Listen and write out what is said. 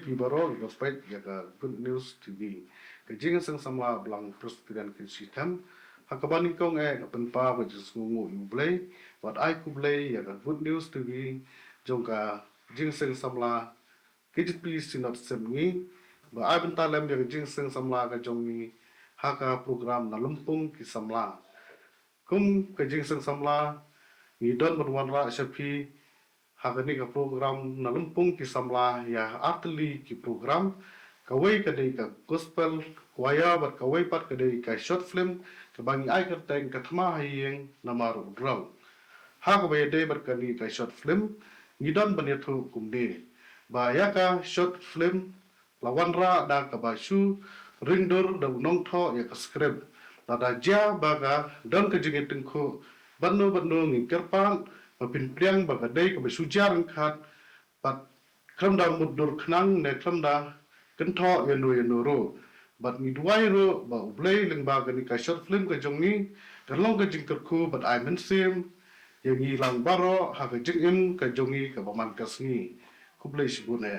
pi baro ga pet ya ga Good News TV ke jing sang samla blang presiden ke sistem hakabani kong penpa ga jisungu yublei wat ai kublei ya ga Good News TV jongka jing sang samla KJP sinot semni ba ai bentalem ya jing sang samla ga jongni haka program na lumpung ki samla kum ke jing sang samla ni don berwarna sepi hagani ka program na lumpung ki samla ya atli ki program kawai kadai ka gospel kwaya bat kawai pat kadai ka short film ka bangi ai ka teng ka thma hayeng na maru draw ha ka bai dai berkani ka short film ni don banethu kumde ba ya ka short film lawan ra da ka basu ringdor da nong tho ya ka script da ja baga don ka jingit tengko banno ngi kerpan mapin priang baga dai ka basujar khat pat kramda mudur knang ne kramda kentho yeno ro bat ni duai ro ba ublei leng baga ni ka short film ka jongi kalong ka jingker ku bat ai men sim yang hilang baro ha ka jingim ka jongi ka baman kasngi kublei sibune